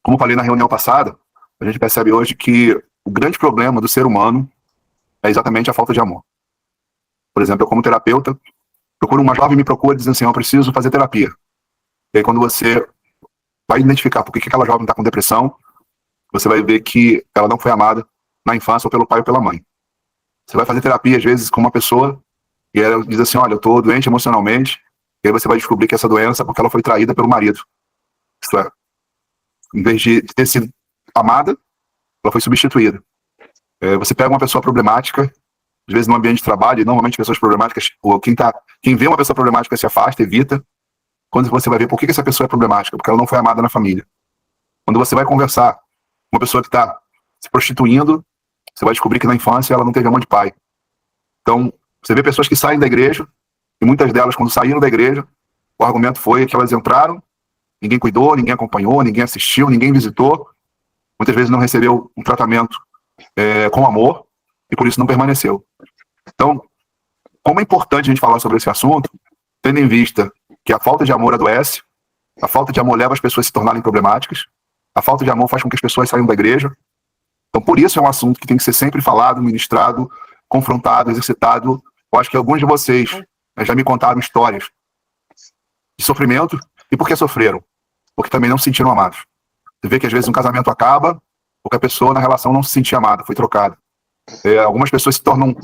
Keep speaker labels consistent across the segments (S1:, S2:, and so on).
S1: Como eu falei na reunião passada, a gente percebe hoje que o grande problema do ser humano é exatamente a falta de amor. Por exemplo, eu como terapeuta, procuro uma jovem me procura dizendo assim, eu preciso fazer terapia. E aí quando você vai identificar por que aquela jovem está com depressão, você vai ver que ela não foi amada na infância ou pelo pai ou pela mãe. Você vai fazer terapia, às vezes, com uma pessoa e ela diz assim, olha, eu estou doente emocionalmente, e aí você vai descobrir que essa doença é porque ela foi traída pelo marido. Isso é, em vez de ter sido amada, ela foi substituída. Você pega uma pessoa problemática, às vezes no ambiente de trabalho, e normalmente pessoas problemáticas, ou quem vê uma pessoa problemática se afasta, evita. Quando você vai ver por que essa pessoa é problemática, porque ela não foi amada na família. Quando você vai conversar com uma pessoa que está se prostituindo, você vai descobrir que na infância ela não teve amor de pai. Então, você vê pessoas que saem da igreja, e muitas delas, quando saíram da igreja, o argumento foi que elas entraram, ninguém cuidou, ninguém acompanhou, ninguém assistiu, ninguém visitou, muitas vezes não recebeu um tratamento com amor, e por isso não permaneceu. Então, como é importante a gente falar sobre esse assunto, tendo em vista que a falta de amor adoece, a falta de amor leva as pessoas a se tornarem problemáticas, a falta de amor faz com que as pessoas saiam da igreja. Então, por isso é um assunto que tem que ser sempre falado, ministrado, confrontado, exercitado. Eu acho que alguns de vocês já me contaram histórias de sofrimento. E por que sofreram? Porque também não se sentiram amados. Você vê que às vezes um casamento acaba porque a pessoa na relação não se sentia amada, foi trocada. Algumas pessoas se tornam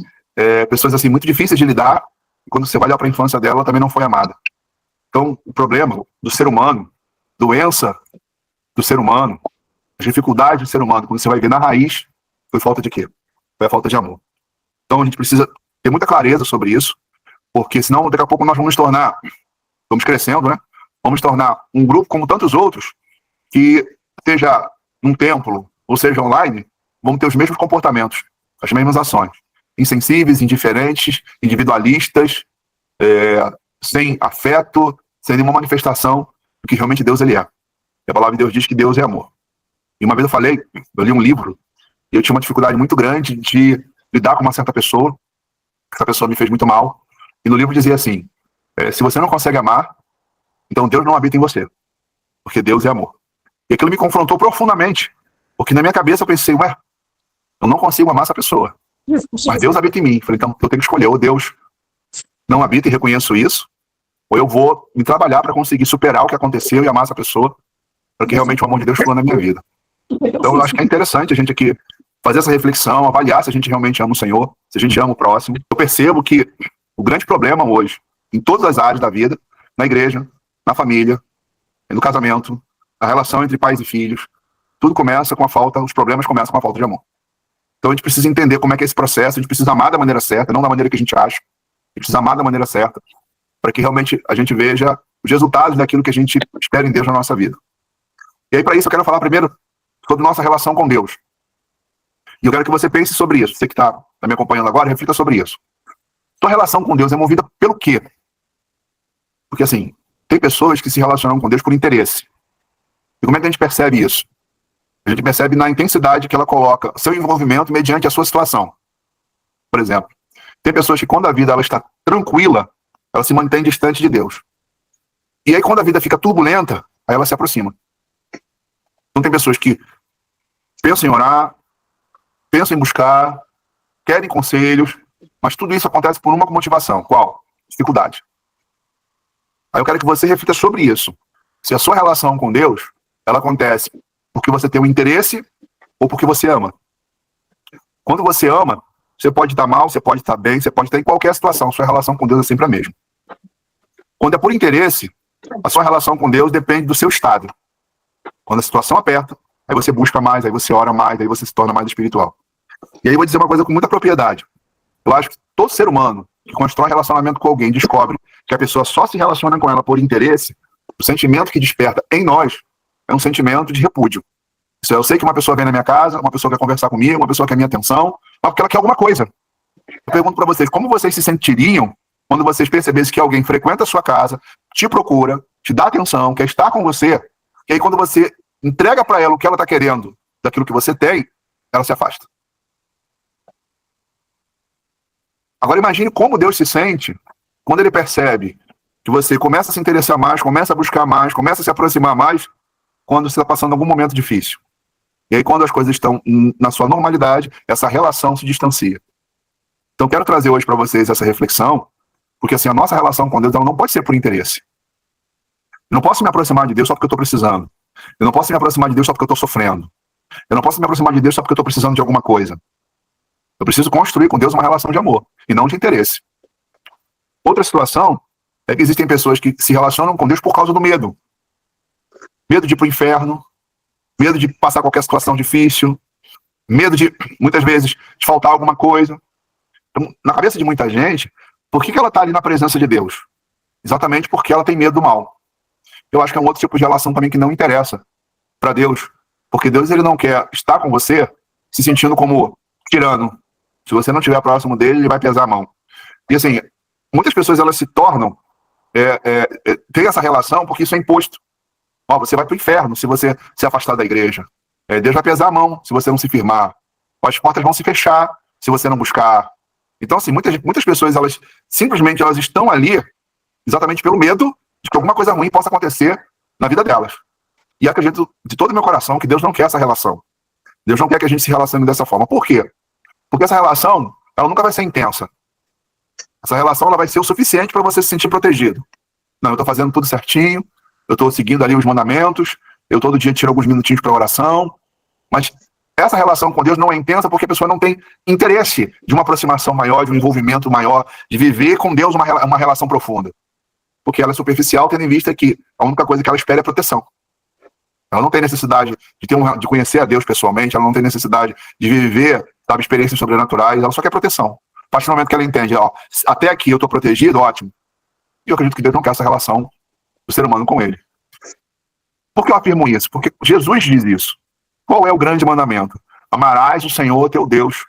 S1: pessoas assim muito difíceis de lidar, e quando você vai olhar para a infância dela, ela também não foi amada. Então, o problema do ser humano, doença do ser humano, as dificuldades do ser humano, quando você vai ver na raiz, foi falta de quê? Foi a falta de amor. Então, a gente precisa ter muita clareza sobre isso, porque senão, daqui a pouco, nós vamos crescendo, né? Vamos tornar um grupo como tantos outros, que seja num templo, ou seja online, vão ter os mesmos comportamentos, as mesmas ações. Insensíveis, indiferentes, individualistas, sem afeto, sem nenhuma manifestação do que realmente Deus ele é. E a palavra de Deus diz que Deus é amor. E uma vez eu li um livro, e eu tinha uma dificuldade muito grande de lidar com uma certa pessoa, essa pessoa me fez muito mal, e no livro dizia assim, se você não consegue amar, então Deus não habita em você, porque Deus é amor. E aquilo me confrontou profundamente, porque na minha cabeça eu pensei, eu não consigo amar essa pessoa, mas Deus habita em mim. Falei, então eu tenho que escolher, ou Deus não habita e reconheço isso, ou eu vou me trabalhar para conseguir superar o que aconteceu e amar essa pessoa, para que realmente o amor de Deus flua na minha vida. Então eu acho que é interessante a gente aqui fazer essa reflexão, avaliar se a gente realmente ama o Senhor, se a gente ama o próximo. Eu percebo que o grande problema hoje, em todas as áreas da vida, na igreja, na família, no casamento, na relação entre pais e filhos, tudo começa com a falta, os problemas começam com a falta de amor. Então a gente precisa entender como é que é esse processo, a gente precisa amar da maneira certa, não da maneira que a gente acha. A gente precisa amar da maneira certa, para que realmente a gente veja os resultados daquilo que a gente espera em Deus na nossa vida. E aí, para isso, eu quero falar primeiro sobre nossa relação com Deus. E eu quero que você pense sobre isso. Você que está me acompanhando agora, reflita sobre isso. Sua relação com Deus é movida pelo quê? Porque, assim, tem pessoas que se relacionam com Deus por interesse. E como é que a gente percebe isso? A gente percebe na intensidade que ela coloca seu envolvimento mediante a sua situação. Por exemplo, tem pessoas que quando a vida ela está tranquila, ela se mantém distante de Deus. E aí quando a vida fica turbulenta, aí ela se aproxima. Então tem pessoas que pensam em orar, pensam em buscar, querem conselhos, mas tudo isso acontece por uma motivação. Qual? Dificuldade. Aí eu quero que você reflita sobre isso. Se a sua relação com Deus, ela acontece porque você tem um interesse ou porque você ama. Quando você ama, você pode estar mal, você pode estar bem, você pode estar em qualquer situação. Sua relação com Deus é sempre a mesma. Quando é por interesse, a sua relação com Deus depende do seu estado. Quando a situação aperta, aí você busca mais, aí você ora mais, aí você se torna mais espiritual. E aí eu vou dizer uma coisa com muita propriedade. Eu acho que todo ser humano que constrói relacionamento com alguém descobre que a pessoa só se relaciona com ela por interesse, o sentimento que desperta em nós é um sentimento de repúdio. Isso eu sei que uma pessoa vem na minha casa, uma pessoa quer conversar comigo, uma pessoa quer minha atenção, mas porque ela quer alguma coisa. Eu pergunto para vocês, como vocês se sentiriam quando vocês percebessem que alguém frequenta a sua casa, te procura, te dá atenção, quer estar com você, e aí quando você entrega para ela o que ela está querendo daquilo que você tem, ela se afasta. Agora imagine como Deus se sente quando ele percebe que você começa a se interessar mais, começa a buscar mais, começa a se aproximar mais, quando você está passando algum momento difícil. E aí, quando as coisas estão na sua normalidade, essa relação se distancia. Então, quero trazer hoje para vocês essa reflexão, porque assim, a nossa relação com Deus ela não pode ser por interesse. Eu não posso me aproximar de Deus só porque eu estou precisando. Eu não posso me aproximar de Deus só porque eu estou sofrendo. Eu não posso me aproximar de Deus só porque eu estou precisando de alguma coisa. Eu preciso construir com Deus uma relação de amor, e não de interesse. Outra situação é que existem pessoas que se relacionam com Deus por causa do medo. Medo de ir para o inferno, medo de passar qualquer situação difícil, medo de, muitas vezes, de faltar alguma coisa. Então, na cabeça de muita gente, por que ela está ali na presença de Deus? Exatamente porque ela tem medo do mal. Eu acho que é um outro tipo de relação também que não interessa para Deus, porque Deus ele não quer estar com você se sentindo como tirano. Se você não estiver próximo dele, ele vai pesar a mão. E assim, muitas pessoas elas se tornam tem essa relação porque isso é imposto. Ó, você vai para o inferno se você se afastar da igreja. Deus vai pesar a mão se você não se firmar. As portas vão se fechar se você não buscar. Então, assim, muitas pessoas, elas simplesmente elas estão ali exatamente pelo medo de que alguma coisa ruim possa acontecer na vida delas. E acredito de todo o meu coração que Deus não quer essa relação. Deus não quer que a gente se relacione dessa forma. Por quê? Porque essa relação, ela nunca vai ser intensa. Essa relação, ela vai ser o suficiente para você se sentir protegido. Não, eu estou fazendo tudo certinho, eu estou seguindo ali os mandamentos, eu todo dia tiro alguns minutinhos para oração, mas essa relação com Deus não é intensa porque a pessoa não tem interesse de uma aproximação maior, de um envolvimento maior, de viver com Deus uma relação profunda. Porque ela é superficial, tendo em vista que a única coisa que ela espera é proteção. Ela não tem necessidade de conhecer a Deus pessoalmente, ela não tem necessidade de viver, sabe, experiências sobrenaturais, ela só quer proteção. A partir do momento que ela entende, ó, até aqui eu estou protegido, ótimo. E eu acredito que Deus não quer essa relação do ser humano com ele. Por que eu afirmo isso? Porque Jesus diz isso. Qual é o grande mandamento? Amarás o Senhor teu Deus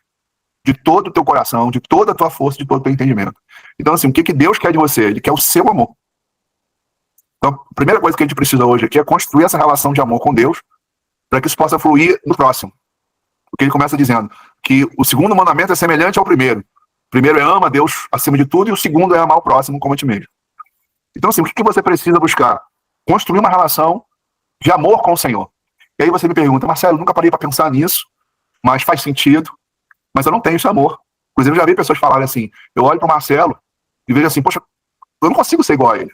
S1: de todo o teu coração, de toda a tua força, de todo o teu entendimento. Então, assim, o que Deus quer de você? Ele quer o seu amor. Então, a primeira coisa que a gente precisa hoje aqui é construir essa relação de amor com Deus para que isso possa fluir no próximo. Porque ele começa dizendo que o segundo mandamento é semelhante ao primeiro. O primeiro é ama a Deus acima de tudo e o segundo é amar o próximo como a ti mesmo. Então, assim, o que você precisa buscar? Construir uma relação de amor com o Senhor. E aí você me pergunta, Marcelo, nunca parei para pensar nisso, mas faz sentido, mas eu não tenho esse amor. Inclusive, eu já vi pessoas falarem assim, eu olho para o Marcelo e vejo assim, poxa, eu não consigo ser igual a ele.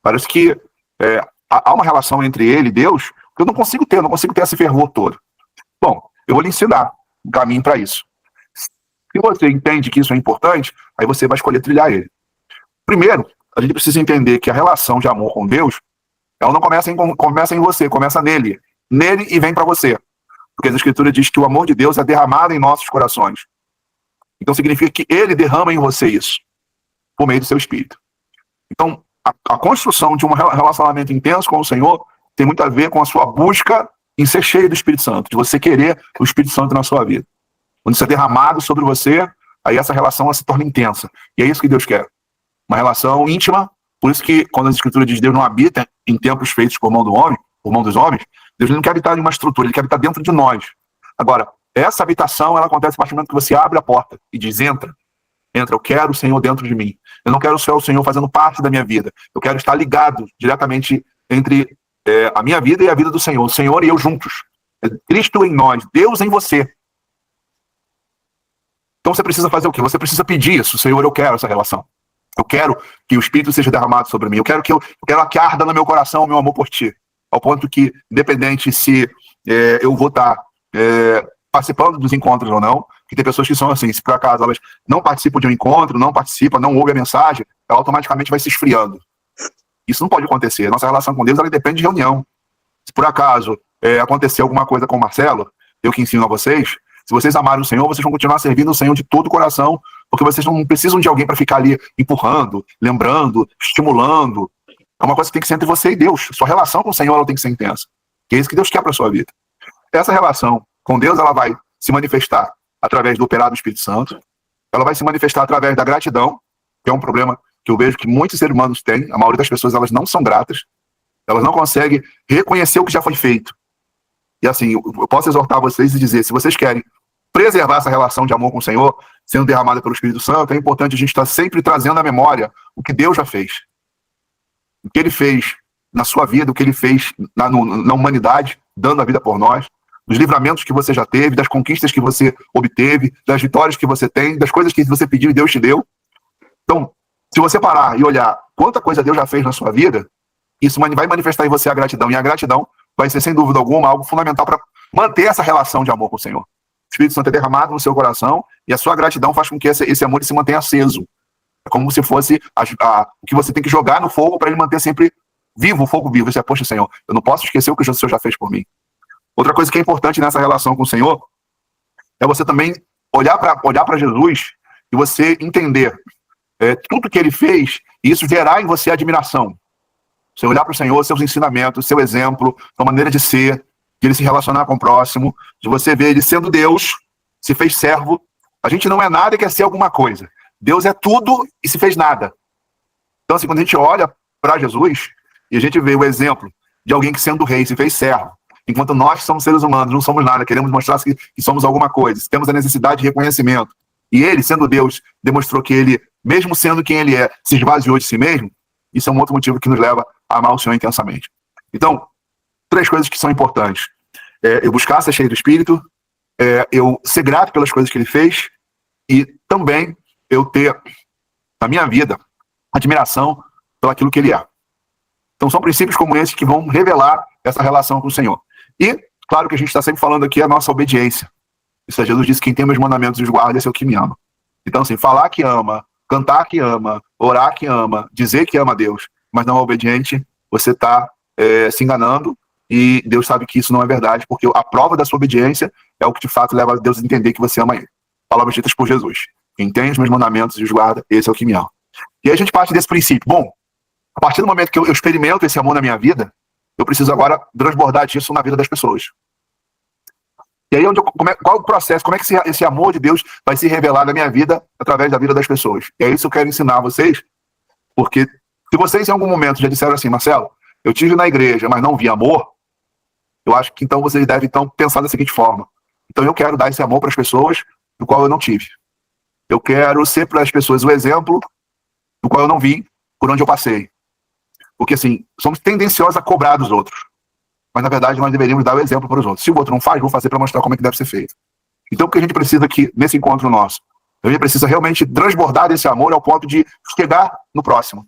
S1: Parece que há uma relação entre ele e Deus que eu não consigo ter esse fervor todo. Bom, eu vou lhe ensinar um caminho para isso. Se você entende que isso é importante, aí você vai escolher trilhar ele. Primeiro, a gente precisa entender que a relação de amor com Deus, ela não começa em você, começa nele. Nele e vem para você. Porque a Escritura diz que o amor de Deus é derramado em nossos corações. Então significa que ele derrama em você isso, por meio do seu Espírito. Então, a construção de um relacionamento intenso com o Senhor tem muito a ver com a sua busca em ser cheio do Espírito Santo, de você querer o Espírito Santo na sua vida. Quando isso é derramado sobre você, aí essa relação ela se torna intensa. E é isso que Deus quer. Uma relação íntima. Por isso que quando a Escritura diz que Deus não habita em templos feitos por mão do homem, por mão dos homens, Deus não quer habitar em uma estrutura, ele quer habitar dentro de nós. Agora, essa habitação ela acontece a partir do momento que você abre a porta e diz, entra, eu quero o Senhor dentro de mim. Eu não quero o Senhor fazendo parte da minha vida. Eu quero estar ligado diretamente entre a minha vida e a vida do Senhor. O Senhor e eu juntos. É Cristo em nós, Deus em você. Então você precisa fazer o quê? Você precisa pedir isso. Senhor, eu quero essa relação. Eu quero que o Espírito seja derramado sobre mim. Eu quero que arda no meu coração o meu amor por ti. Ao ponto que, independente se eu vou estar participando dos encontros ou não, que tem pessoas que são assim, se por acaso elas não participam de um encontro, não ouvem a mensagem, ela automaticamente vai se esfriando. Isso não pode acontecer. Nossa relação com Deus, ela depende de reunião. Se por acaso acontecer alguma coisa com o Marcelo, eu que ensino a vocês, se vocês amarem o Senhor, vocês vão continuar servindo o Senhor de todo o coração, porque vocês não precisam de alguém para ficar ali empurrando, lembrando, estimulando. É uma coisa que tem que ser entre você e Deus. Sua relação com o Senhor ela tem que ser intensa. Que é isso que Deus quer para a sua vida. Essa relação com Deus ela vai se manifestar através do operar do Espírito Santo. Ela vai se manifestar através da gratidão, que é um problema que eu vejo que muitos seres humanos têm. A maioria das pessoas elas não são gratas. Elas não conseguem reconhecer o que já foi feito. E assim, eu posso exortar vocês e dizer, se vocês querem preservar essa relação de amor com o Senhor, sendo derramada pelo Espírito Santo, é importante a gente estar sempre trazendo à memória o que Deus já fez. O que ele fez na sua vida, o que ele fez na humanidade, dando a vida por nós, dos livramentos que você já teve, das conquistas que você obteve, das vitórias que você tem, das coisas que você pediu e Deus te deu. Então, se você parar e olhar quanta coisa Deus já fez na sua vida, isso vai manifestar em você a gratidão, e a gratidão vai ser, sem dúvida alguma, algo fundamental para manter essa relação de amor com o Senhor. O Espírito Santo é derramado no seu coração, e a sua gratidão faz com que esse amor se mantenha aceso. É como se fosse o que você tem que jogar no fogo para ele manter sempre vivo, o fogo vivo. Você é, poxa, Senhor, eu não posso esquecer o que o Senhor já fez por mim. Outra coisa que é importante nessa relação com o Senhor é você também olhar para Jesus e você entender tudo que ele fez, e isso gerar em você admiração. Você olhar para o Senhor, seus ensinamentos, seu exemplo, sua maneira de ser, de ele se relacionar com o próximo, de você ver ele sendo Deus, se fez servo. A gente não é nada e quer ser alguma coisa. Deus é tudo e se fez nada. Então, assim, quando a gente olha para Jesus e a gente vê o exemplo de alguém que, sendo rei, se fez servo, enquanto nós somos seres humanos, não somos nada, queremos mostrar que somos alguma coisa, temos a necessidade de reconhecimento, e ele, sendo Deus, demonstrou que ele, mesmo sendo quem ele é, se esvaziou de si mesmo. Isso é um outro motivo que nos leva a amar o Senhor intensamente. Então, 3 coisas que são importantes. Eu buscar ser cheio do Espírito, eu ser grato pelas coisas que ele fez, e também eu ter, na minha vida, admiração pelo aquilo que ele é. Então, são princípios como esses que vão revelar essa relação com o Senhor. E, claro que a gente está sempre falando aqui a nossa obediência. Isso é, Jesus disse: quem tem meus mandamentos e os guarda, esse é o que me ama. Então, assim, falar que ama, cantar que ama, orar que ama, dizer que ama a Deus, mas não é obediente, você está se enganando, e Deus sabe que isso não é verdade, porque a prova da sua obediência é o que de fato leva a Deus a entender que você ama ele. Palavras ditas por Jesus: quem tem os meus mandamentos e os guarda, esse é o que me ama. E aí a gente parte desse princípio. Bom, a partir do momento que eu experimento esse amor na minha vida, eu preciso agora transbordar disso na vida das pessoas. E aí, qual o processo? Como é que esse amor de Deus vai se revelar na minha vida, através da vida das pessoas? E é isso que eu quero ensinar a vocês, porque se vocês em algum momento já disseram assim: Marcelo, eu estive na igreja, mas não vi amor, eu acho que então vocês devem pensar da seguinte forma: então eu quero dar esse amor para as pessoas do qual eu não tive. Eu quero ser para as pessoas o exemplo do qual eu não vi, por onde eu passei. Porque, assim, somos tendenciosos a cobrar dos outros. Mas, na verdade, nós deveríamos dar o exemplo para os outros. Se o outro não faz, vou fazer para mostrar como é que deve ser feito. Então, o que a gente precisa aqui, nesse encontro nosso? A gente precisa realmente transbordar desse amor ao ponto de chegar no próximo.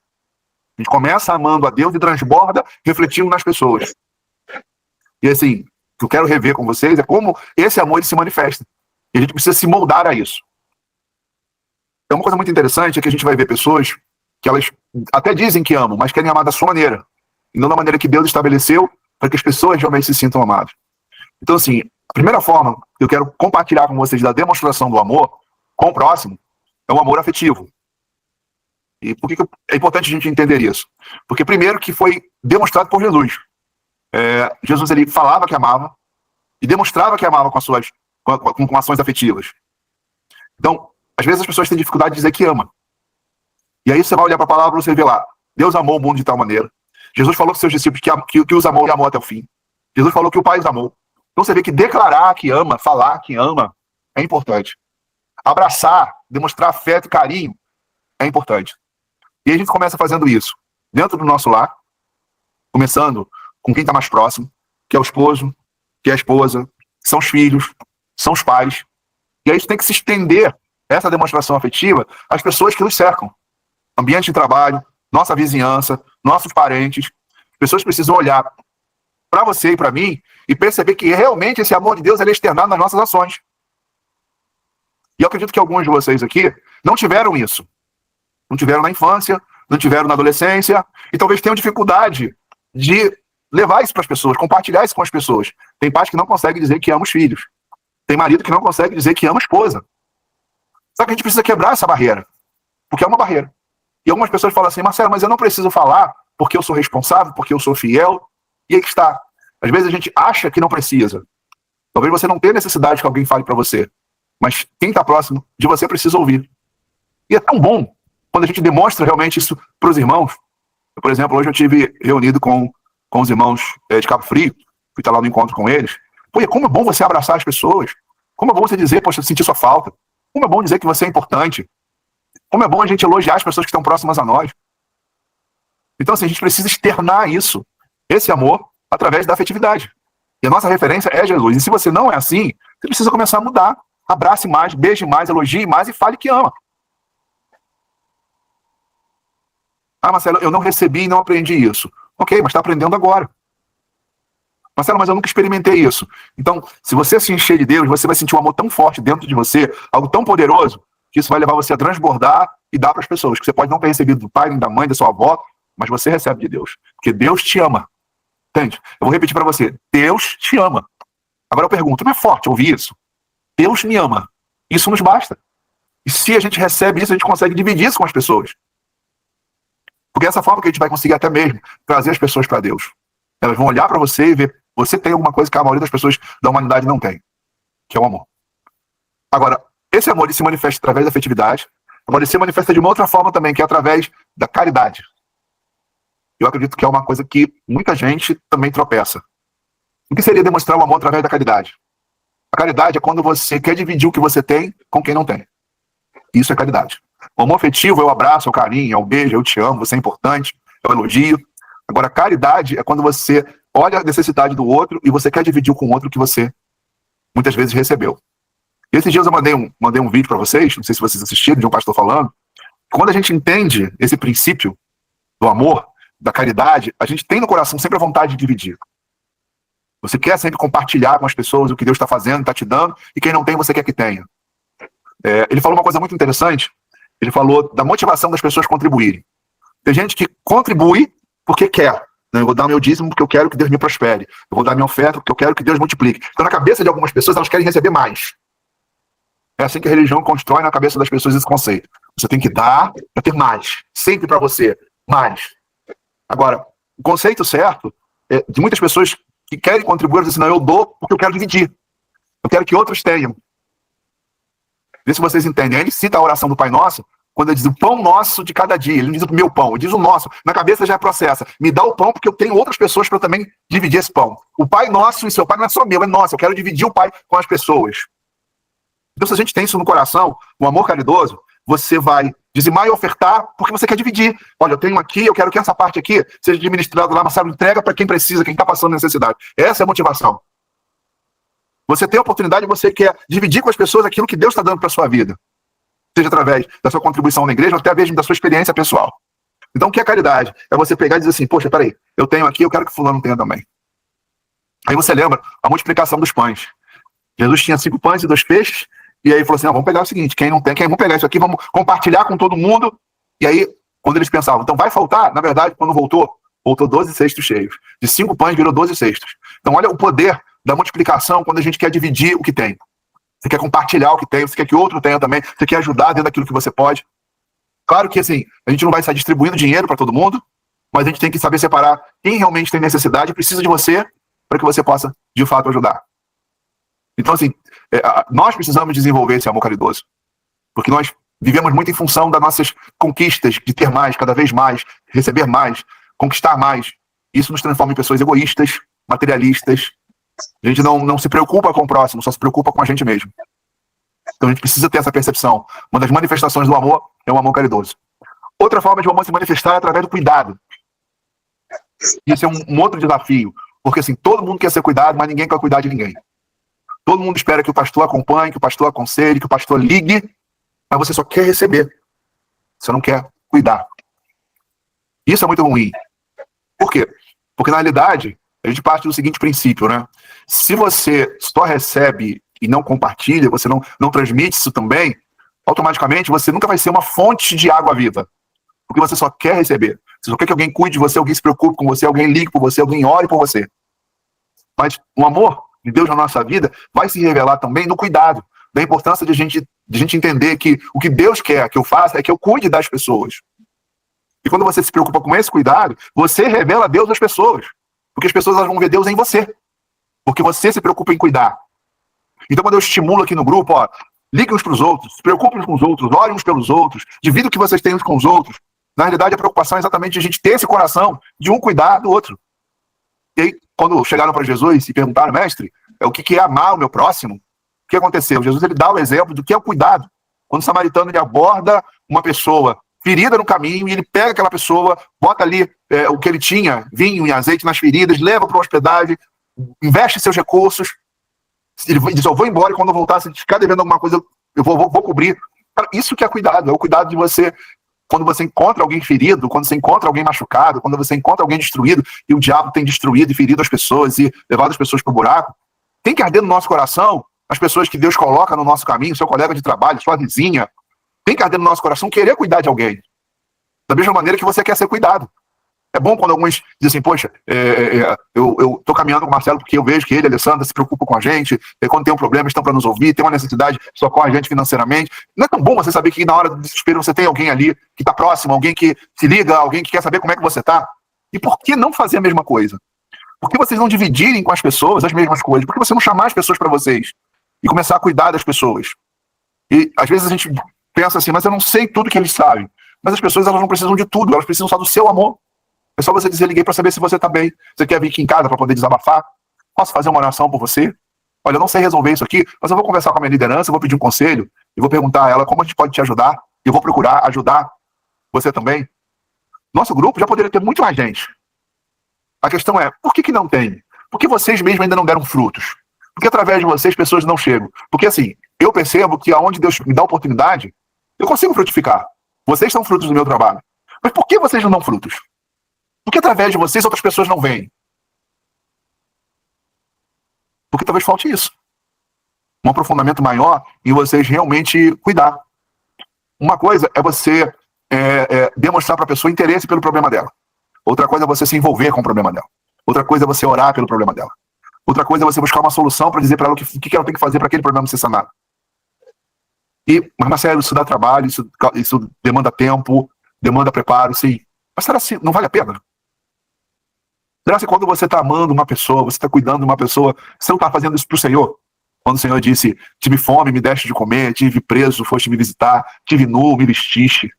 S1: A gente começa amando a Deus e transborda refletindo nas pessoas. E, assim, o que eu quero rever com vocês é como esse amor ele se manifesta. E a gente precisa se moldar a isso. É uma coisa muito interessante, é que a gente vai ver pessoas que elas até dizem que amam, mas querem amar da sua maneira, e não da maneira que Deus estabeleceu para que as pessoas realmente se sintam amadas. Então, assim, a primeira forma que eu quero compartilhar com vocês da demonstração do amor com o próximo é o amor afetivo. E por que é importante a gente entender isso? Porque, primeiro, que foi demonstrado por Jesus. Jesus, ele falava que amava e demonstrava que amava com ações afetivas. Então, às vezes as pessoas têm dificuldade de dizer que ama. E aí você vai olhar para a palavra e você vê lá: Deus amou o mundo de tal maneira. Jesus falou para os seus discípulos que os amou e amou até o fim. Jesus falou que o Pai os amou. Então você vê que declarar que ama, falar que ama, é importante. Abraçar, demonstrar afeto e carinho é importante. E a gente começa fazendo isso dentro do nosso lar, começando com quem está mais próximo, que é o esposo, que é a esposa, são os filhos, são os pais. E aí isso tem que se estender, essa demonstração afetiva, às pessoas que nos cercam. Ambiente de trabalho, nossa vizinhança, nossos parentes. As pessoas precisam olhar para você e para mim e perceber que realmente esse amor de Deus é externado nas nossas ações. E eu acredito que alguns de vocês aqui não tiveram isso. Não tiveram na infância, não tiveram na adolescência, e talvez tenham dificuldade de levar isso para as pessoas, compartilhar isso com as pessoas. Tem pais que não conseguem dizer que ama os filhos. Tem marido que não consegue dizer que ama a esposa. Só que a gente precisa quebrar essa barreira, porque é uma barreira. E algumas pessoas falam assim: Marcelo, mas eu não preciso falar porque eu sou responsável, porque eu sou fiel. E aí que está. Às vezes a gente acha que não precisa. Talvez você não tenha necessidade que alguém fale para você, mas quem está próximo de você precisa ouvir. E é tão bom quando a gente demonstra realmente isso para os irmãos. Eu, por exemplo, hoje eu estive reunido com os irmãos de Cabo Frio, fui estar lá no encontro com eles. Pô, como é bom você abraçar as pessoas. Como é bom você dizer: poxa, eu senti sua falta. Como é bom dizer que você é importante. Como é bom a gente elogiar as pessoas que estão próximas a nós. Então, assim, a gente precisa externar isso. esse amor através da afetividade. E a nossa referência é Jesus. E se você não é assim, você precisa começar a mudar. Abrace mais, beije mais, elogie mais e fale que ama. Ah, Marcelo, eu não recebi e não aprendi isso. Ok, mas está aprendendo agora. Marcelo, mas eu nunca experimentei isso. Então, se você se encher de Deus, você vai sentir um amor tão forte dentro de você, algo tão poderoso, que isso vai levar você a transbordar e dar para as pessoas. Que você pode não ter recebido do pai, nem da mãe, da sua avó, mas você recebe de Deus. Porque Deus te ama. Entende? Eu vou repetir para você. Deus te ama. Agora eu pergunto, não é forte ouvir isso? Deus me ama. Isso nos basta. E se a gente recebe isso, a gente consegue dividir isso com as pessoas. Porque é essa forma que a gente vai conseguir até mesmo trazer as pessoas para Deus. Elas vão olhar para você e ver, você tem alguma coisa que a maioria das pessoas da humanidade não tem, que é o amor. Agora, esse amor ele se manifesta através da afetividade, agora ele se manifesta de uma outra forma também, que é através da caridade. Eu acredito que é uma coisa que muita gente também tropeça. O que seria demonstrar o amor através da caridade? A caridade é quando você quer dividir o que você tem com quem não tem. Isso é caridade. O amor afetivo é o abraço, é o carinho, é o beijo, eu te amo, você é importante, é o elogio. Agora, caridade é quando você olha a necessidade do outro e você quer dividir com o outro que você muitas vezes recebeu. E esses dias eu mandei um vídeo para vocês, não sei se vocês assistiram, de um pastor falando. Quando a gente entende esse princípio do amor, da caridade, a gente tem no coração sempre a vontade de dividir. Você quer sempre compartilhar com as pessoas o que Deus está fazendo, está te dando, e quem não tem, você quer que tenha. Ele falou uma coisa muito interessante. Ele falou da motivação das pessoas contribuírem. Tem gente que contribui porque quer. Né? Eu vou dar meu dízimo porque eu quero que Deus me prospere. Eu vou dar minha oferta porque eu quero que Deus multiplique. Então, na cabeça de algumas pessoas, elas querem receber mais. É assim que a religião constrói na cabeça das pessoas esse conceito. Você tem que dar para ter mais. Sempre para você. Mais. Agora, o conceito certo é de muitas pessoas que querem contribuir, dizem assim, não, eu dou porque eu quero dividir. Eu quero que outros tenham. Vê se vocês entendem. Ele cita a oração do Pai Nosso, quando ele diz o pão nosso de cada dia. Ele não diz o meu pão, ele diz o nosso. Na cabeça já processa. Me dá o pão porque eu tenho outras pessoas para eu também dividir esse pão. O Pai Nosso e seu Pai não é só meu, é nosso. Eu quero dividir o Pai com as pessoas. Então, se a gente tem isso no coração, um amor caridoso, você vai dizimar e ofertar porque você quer dividir. Olha, eu tenho aqui, eu quero que essa parte aqui seja administrada lá, Marcelo, entrega para quem precisa, quem está passando necessidade. Essa é a motivação. Você tem a oportunidade, você quer dividir com as pessoas aquilo que Deus está dando para a sua vida. Seja através da sua contribuição na igreja, ou até mesmo da sua experiência pessoal. Então, o que é caridade? É você pegar e dizer assim, poxa, peraí, eu tenho aqui, eu quero que fulano tenha também. Aí você lembra a multiplicação dos pães. Jesus tinha 5 pães e 2 peixes, e aí falou assim, vamos pegar o seguinte, quem não tem, vamos pegar isso aqui, vamos compartilhar com todo mundo. E aí, quando eles pensavam, então vai faltar, na verdade, quando voltou 12 cestos cheios. De 5 pães virou 12 cestos. Então, olha o poder da multiplicação quando a gente quer dividir o que tem. Você quer compartilhar o que tem, você quer que outro tenha também, você quer ajudar dentro daquilo que você pode. Claro que, assim, a gente não vai sair distribuindo dinheiro para todo mundo, mas a gente tem que saber separar quem realmente tem necessidade e precisa de você para que você possa, de fato, ajudar. Então, assim, nós precisamos desenvolver esse amor caridoso, porque nós vivemos muito em função das nossas conquistas, de ter mais, cada vez mais, receber mais, conquistar mais. Isso nos transforma em pessoas egoístas, materialistas. A gente não se preocupa com o próximo, só se preocupa com a gente mesmo. Então a gente precisa ter essa percepção. Uma das manifestações do amor é o amor caridoso. Outra forma de o amor se manifestar é através do cuidado. Isso é um outro desafio, porque assim, todo mundo quer ser cuidado, mas ninguém quer cuidar de ninguém. Todo mundo espera que o pastor acompanhe, que o pastor aconselhe, que o pastor ligue, mas você só quer receber. Você não quer cuidar. Isso é muito ruim. Por quê? Porque na realidade, a gente parte do seguinte princípio, né? Se você só recebe e não compartilha, você não transmite isso também, automaticamente você nunca vai ser uma fonte de água viva. Porque você só quer receber. Você só quer que alguém cuide de você, alguém se preocupe com você, alguém ligue por você, alguém ore por você. Mas o amor de Deus na nossa vida vai se revelar também no cuidado, da importância de a gente entender que o que Deus quer que eu faça é que eu cuide das pessoas. E quando você se preocupa com esse cuidado, você revela Deus às pessoas. Porque as pessoas elas vão ver Deus em você. Porque você se preocupa em cuidar. Então, quando eu estimulo aqui no grupo, ligue uns para os outros, se preocupem uns com os outros, orem uns pelos outros, divida o que vocês têm uns com os outros. Na realidade, a preocupação é exatamente de a gente ter esse coração de um cuidar do outro. E aí, quando chegaram para Jesus e perguntaram, mestre, o que é amar o meu próximo? O que aconteceu? Jesus ele dá o exemplo do que é o cuidado. Quando o samaritano ele aborda uma pessoa ferida no caminho, e ele pega aquela pessoa, bota ali o que ele tinha, vinho e azeite nas feridas, leva para uma hospedagem, investe seus recursos, ele diz, eu vou embora, e quando eu voltar, se ficar devendo alguma coisa, eu vou cobrir. Cara, isso que é cuidado, é o cuidado de você, quando você encontra alguém ferido, quando você encontra alguém machucado, quando você encontra alguém destruído, e o diabo tem destruído e ferido as pessoas, e levado as pessoas para o buraco, tem que arder no nosso coração as pessoas que Deus coloca no nosso caminho, seu colega de trabalho, sua vizinha, tem que arder no nosso coração querer cuidar de alguém. Da mesma maneira que você quer ser cuidado. É bom quando alguns dizem assim, poxa, eu tô caminhando com o Marcelo porque eu vejo que ele e a Alessandra se preocupam com a gente, e quando tem um problema estão para nos ouvir, tem uma necessidade, socorre a gente financeiramente. Não é tão bom você saber que na hora do desespero você tem alguém ali que está próximo, alguém que se liga, alguém que quer saber como é que você está. E por que não fazer a mesma coisa? Por que vocês não dividirem com as pessoas as mesmas coisas? Por que você não chamar as pessoas para vocês? E começar a cuidar das pessoas? E às vezes a gente pensa assim, mas eu não sei tudo que eles sabem. Mas as pessoas, elas não precisam de tudo, elas precisam só do seu amor. É só você dizer, liguei para saber se você está bem. Você quer vir aqui em casa para poder desabafar? Posso fazer uma oração por você? Olha, eu não sei resolver isso aqui, mas eu vou conversar com a minha liderança, eu vou pedir um conselho, e vou perguntar a ela como a gente pode te ajudar, e eu vou procurar ajudar você também. Nosso grupo já poderia ter muito mais gente. A questão é, por que não tem? Por que vocês mesmos ainda não deram frutos? Por que através de vocês pessoas não chegam? Porque assim, eu percebo que aonde Deus me dá oportunidade, eu consigo frutificar. Vocês são frutos do meu trabalho. Mas por que vocês não dão frutos? Por que através de vocês outras pessoas não vêm? Porque talvez falte isso. Um aprofundamento maior em vocês realmente cuidar. Uma coisa é você demonstrar para a pessoa interesse pelo problema dela. Outra coisa é você se envolver com o problema dela. Outra coisa é você orar pelo problema dela. Outra coisa é você buscar uma solução para dizer para ela o que ela tem que fazer para aquele problema ser sanado. Mas Marcelo, isso dá trabalho, isso demanda tempo, demanda preparo, sim. Mas será que não vale a pena? Será que quando você está amando uma pessoa, você está cuidando de uma pessoa, você não está fazendo isso para o Senhor? Quando o Senhor disse, tive fome, me deste de comer, tive preso, foste me visitar, tive nu, me vestiste.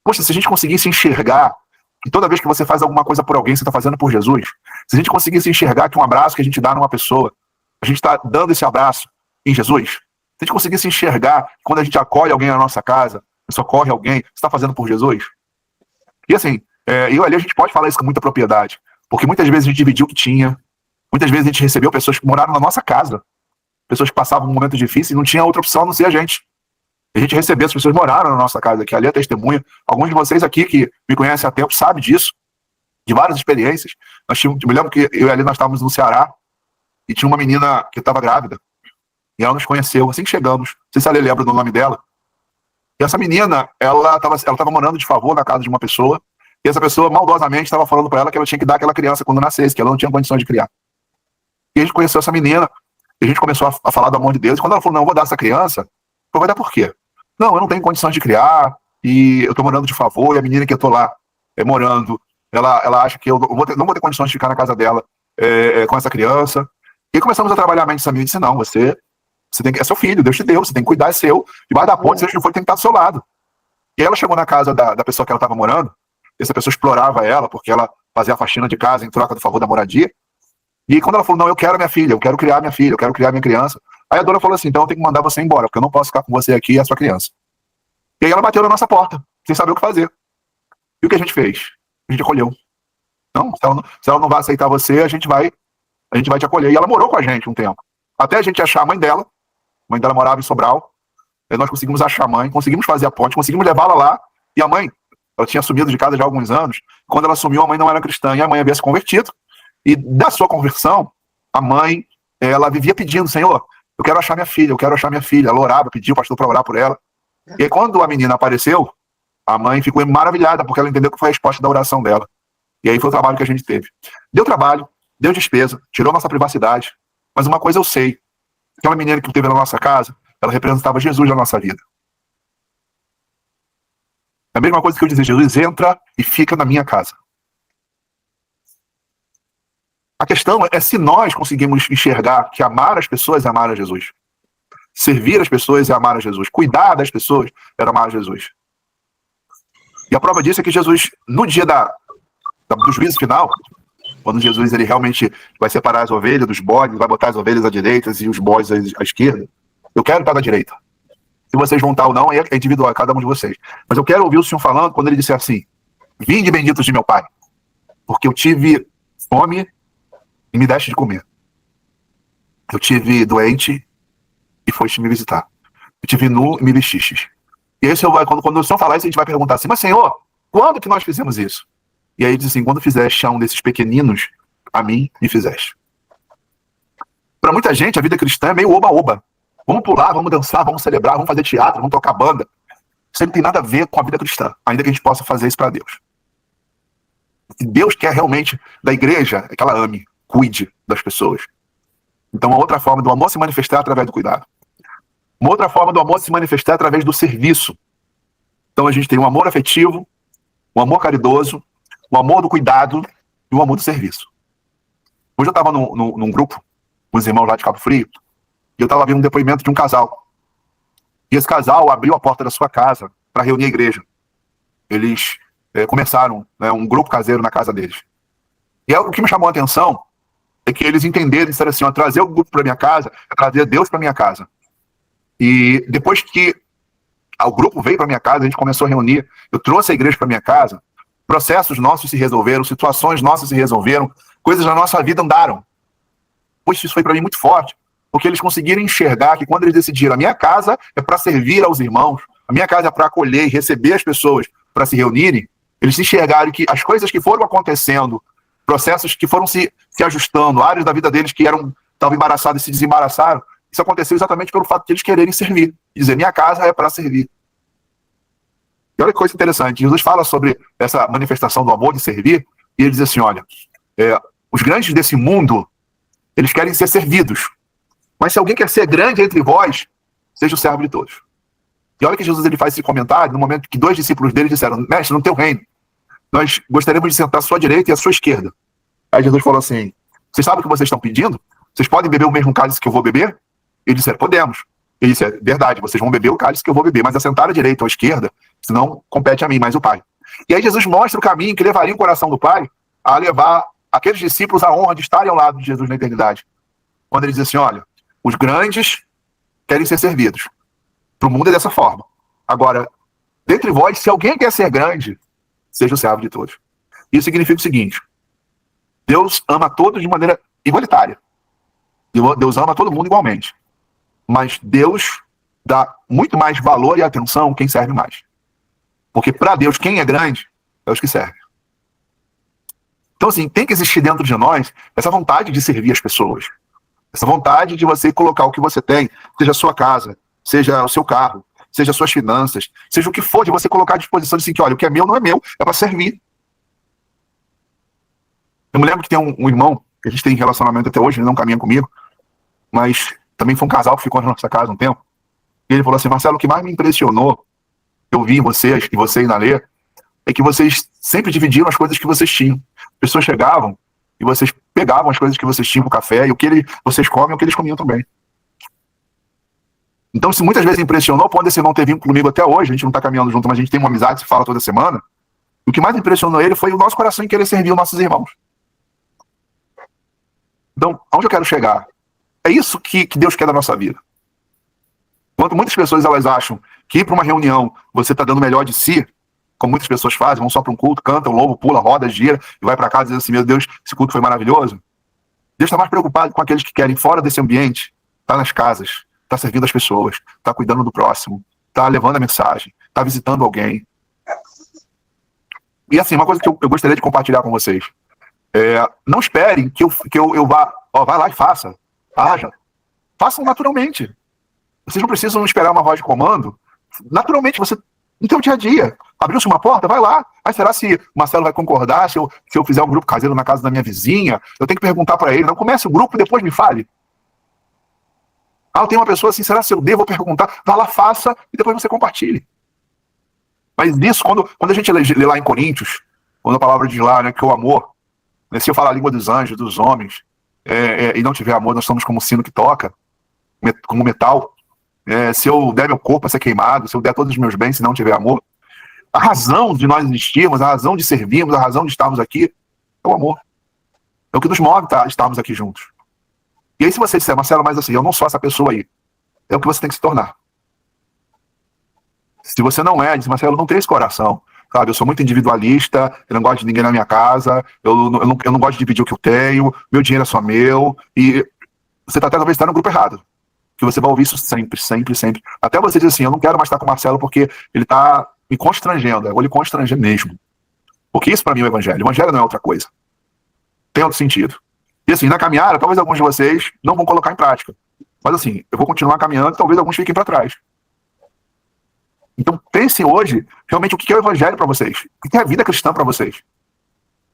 S1: Poxa, se a gente conseguisse enxergar que toda vez que você faz alguma coisa por alguém, você está fazendo por Jesus, se a gente conseguisse enxergar que um abraço que a gente dá numa pessoa, a gente está dando esse abraço em Jesus, se a gente conseguisse enxergar que quando a gente acolhe alguém na nossa casa, socorre alguém, você está fazendo por Jesus? E assim, eu ali a gente pode falar isso com muita propriedade, porque muitas vezes a gente dividiu o que tinha, muitas vezes a gente recebeu pessoas que moraram na nossa casa, pessoas que passavam um momento difícil e não tinha outra opção a não ser a gente. A gente recebeu, as pessoas moraram na nossa casa, que ali é testemunha. Alguns de vocês aqui que me conhecem há tempo sabem disso, de várias experiências. Eu me lembro que eu e ali nós estávamos no Ceará e tinha uma menina que estava grávida e ela nos conheceu assim que chegamos. Não sei se ela lembra do nome dela. E essa menina, ela estava morando de favor na casa de uma pessoa e essa pessoa maldosamente estava falando para ela que ela tinha que dar aquela criança quando nascesse, que ela não tinha condições de criar. E a gente conheceu essa menina e a gente começou a falar do amor de Deus. E quando ela falou, não, eu vou dar essa criança, eu vou dar por quê? Não, eu não tenho condições de criar e eu tô morando de favor e a menina que eu tô lá morando, ela acha que eu não vou ter condições de ficar na casa dela com essa criança. E começamos a trabalhar a mente dessa menina e disse, não, você tem que, é seu filho, Deus te deu, você tem que cuidar, é seu. Debaixo da ponte, se ele não for, tem que estar do seu lado. E ela chegou na casa da pessoa que ela estava morando, e essa pessoa explorava ela, porque ela fazia a faxina de casa em troca do favor da moradia. E quando ela falou, não, eu quero minha filha, eu quero criar minha filha, eu quero criar minha criança. Aí a dona falou assim, então eu tenho que mandar você embora, porque eu não posso ficar com você aqui e a sua criança. E aí ela bateu na nossa porta, sem saber o que fazer. E o que a gente fez? A gente acolheu. Não, se ela não vai aceitar você, a gente vai te acolher. E ela morou com a gente um tempo. Até a gente achar a mãe dela morava em Sobral, aí nós conseguimos achar a mãe, conseguimos fazer a ponte, conseguimos levá-la lá, e a mãe, ela tinha sumido de casa já há alguns anos, quando ela sumiu, a mãe não era cristã, e a mãe havia se convertido, e da sua conversão, a mãe, ela vivia pedindo, Senhor, eu quero achar minha filha, ela orava, pediu o pastor para orar por ela, e aí, quando a menina apareceu, a mãe ficou maravilhada, porque ela entendeu que foi a resposta da oração dela, e aí foi o trabalho que a gente teve. Deu trabalho, deu despesa, tirou nossa privacidade, mas uma coisa eu sei, aquela menina que teve na nossa casa, ela representava Jesus na nossa vida. É a mesma coisa que eu dizer, Jesus entra e fica na minha casa. A questão é se nós conseguimos enxergar que amar as pessoas é amar a Jesus. Servir as pessoas é amar a Jesus. Cuidar das pessoas é amar a Jesus. E a prova disso é que Jesus, no dia do juízo final, quando Jesus ele realmente vai separar as ovelhas dos bodes, vai botar as ovelhas à direita e os bodes à esquerda, eu quero estar na direita. Se vocês vão estar ou não, é individual, é cada um de vocês. Mas eu quero ouvir o Senhor falando quando ele disser assim: vinde benditos de meu Pai, porque eu tive fome e me deste de comer. Eu tive doente e foste me visitar. Eu tive nu e me vestistes. E aí, quando o Senhor falar isso, a gente vai perguntar assim: mas Senhor, quando que nós fizemos isso? E aí ele diz assim: quando fizeste a um desses pequeninos, a mim me fizeste. Para muita gente, a vida cristã é meio oba-oba. Vamos pular, vamos dançar, vamos celebrar, vamos fazer teatro, vamos tocar banda. Isso não tem nada a ver com a vida cristã, ainda que a gente possa fazer isso para Deus. E Deus quer realmente da igreja é que ela ame, cuide das pessoas. Então, uma outra forma do amor se manifestar é através do cuidado. Uma outra forma do amor se manifestar é através do serviço. Então, a gente tem um amor afetivo, um amor caridoso, um amor do cuidado e um amor do serviço. Hoje eu estava num grupo com os irmãos lá de Cabo Frio, e eu estava vendo um depoimento de um casal. E esse casal abriu a porta da sua casa para reunir a igreja. Eles começaram um grupo caseiro na casa deles. E o que me chamou a atenção é que eles entenderam e disseram assim: trazer o grupo para minha casa é trazer Deus para minha casa. E depois que o grupo veio para minha casa, a gente começou a reunir, eu trouxe a igreja para minha casa, processos nossos se resolveram, situações nossas se resolveram, coisas na nossa vida andaram. Pois isso foi para mim muito forte, porque eles conseguiram enxergar que quando eles decidiram: a minha casa é para servir aos irmãos, a minha casa é para acolher e receber as pessoas para se reunirem, eles enxergaram que as coisas que foram acontecendo, processos que foram se ajustando, áreas da vida deles que estavam embaraçadas e se desembaraçaram, isso aconteceu exatamente pelo fato de eles quererem servir, dizer: minha casa é para servir. E olha que coisa interessante, Jesus fala sobre essa manifestação do amor de servir, e ele diz assim: olha, os grandes desse mundo, eles querem ser servidos. Mas se alguém quer ser grande entre vós, seja o servo de todos. E olha que Jesus ele faz esse comentário no momento que 2 discípulos dele disseram: mestre, no teu reino, nós gostaríamos de sentar à sua direita e à sua esquerda. Aí Jesus falou assim: vocês sabem o que vocês estão pedindo? Vocês podem beber o mesmo cálice que eu vou beber? Eles disseram: podemos. Ele disse: é verdade, vocês vão beber o cálice que eu vou beber, mas assentar à direita ou à esquerda, senão compete a mim, mais o Pai. E aí Jesus mostra o caminho que levaria o coração do Pai a levar aqueles discípulos à honra de estarem ao lado de Jesus na eternidade. Quando ele diz assim: olha, os grandes querem ser servidos. Para o mundo é dessa forma. Agora, dentre vós, se alguém quer ser grande, seja o servo de todos. Isso significa o seguinte: Deus ama todos de maneira igualitária. Deus ama todo mundo igualmente. Mas Deus dá muito mais valor e atenção quem serve mais. Porque para Deus, quem é grande é os que servem. Então, assim, tem que existir dentro de nós essa vontade de servir as pessoas. Essa vontade de você colocar o que você tem, seja a sua casa, seja o seu carro, seja as suas finanças, seja o que for, de você colocar à disposição de assim, que olha, o que é meu não é meu, é para servir. Eu me lembro que tem um irmão, que a gente tem relacionamento até hoje, ele não caminha comigo, mas também foi um casal que ficou na nossa casa um tempo, e ele falou assim: Marcelo, o que mais me impressionou, eu vi em vocês, e você e na Lê, é que vocês sempre dividiram as coisas que vocês tinham. As pessoas chegavam e vocês pegavam as coisas que vocês tinham pro café, e o que vocês comem, o que eles comiam também. Então, se muitas vezes impressionou, quando esse irmão ter vindo comigo até hoje, a gente não está caminhando junto, mas a gente tem uma amizade, se fala toda semana, o que mais impressionou ele foi o nosso coração em querer servir os nossos irmãos. Então, aonde eu quero chegar? É isso que Deus quer da nossa vida. Enquanto muitas pessoas elas acham que ir para uma reunião você está dando o melhor de si, como muitas pessoas fazem, vão só para um culto, cantam, louvam, pula, roda, gira, e vai para casa e diz assim: meu Deus, esse culto foi maravilhoso. Deus está mais preocupado com aqueles que querem, fora desse ambiente, tá nas casas, tá servindo as pessoas, tá cuidando do próximo, tá levando a mensagem, tá visitando alguém. E assim, uma coisa que eu gostaria de compartilhar com vocês. Não esperem que eu vá, vai lá e faça. Haja. Façam naturalmente. Vocês não precisam esperar uma voz de comando. Naturalmente, você, no seu dia a dia, abriu-se uma porta, vai lá. Mas será se o Marcelo vai concordar se eu fizer um grupo caseiro na casa da minha vizinha? Eu tenho que perguntar para ele. Não comece o grupo e depois me fale. Eu tenho uma pessoa assim, será se eu devo perguntar? Vá lá, faça e depois você compartilhe. Mas nisso, quando a gente lê lá em Coríntios, quando a palavra diz lá, né, que o amor, né, se eu falar a língua dos anjos, dos homens, e não tiver amor, nós somos como um sino que toca, como metal. Se eu der meu corpo a ser queimado, se eu der todos os meus bens, se não tiver amor, a razão de nós existirmos, a razão de servirmos, a razão de estarmos aqui, é o amor. É o que nos move estarmos aqui juntos. E aí se você disser: Marcelo, mas assim, eu não sou essa pessoa aí, é o que você tem que se tornar. Se você não é, diz, Marcelo, não tem esse coração. Sabe, eu sou muito individualista, eu não gosto de ninguém na minha casa, eu não gosto de dividir o que eu tenho, meu dinheiro é só meu, e você talvez está no grupo errado. Que você vai ouvir isso sempre, sempre, sempre. Até você dizer assim, eu não quero mais estar com o Marcelo porque ele está me constrangendo. Eu vou lhe constranger mesmo. Porque isso para mim é o evangelho. O evangelho não é outra coisa. Tem outro sentido. E assim, na caminhada, talvez alguns de vocês não vão colocar em prática. Mas assim, eu vou continuar caminhando e talvez alguns fiquem para trás. Então pensem hoje, realmente, o que é o evangelho para vocês. O que é a vida cristã para vocês.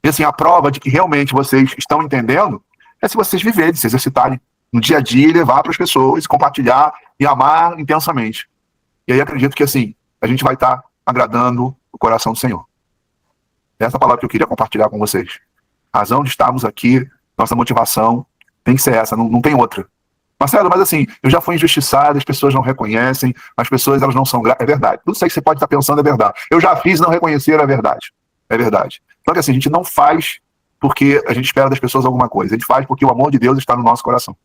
S1: E assim, a prova de que realmente vocês estão entendendo é se vocês viverem, se exercitarem no dia a dia, levar para as pessoas, compartilhar e amar intensamente. E aí acredito que assim, a gente vai estar agradando o coração do Senhor. Essa palavra que eu queria compartilhar com vocês. A razão de estarmos aqui, nossa motivação tem que ser essa, não tem outra. Marcelo, mas assim, eu já fui injustiçado, as pessoas não reconhecem, as pessoas elas não são gratas. É verdade. Tudo isso aí que você pode estar pensando é verdade. Eu já fiz não reconhecer a verdade. É verdade. Só que assim, a gente não faz porque a gente espera das pessoas alguma coisa. A gente faz porque o amor de Deus está no nosso coração.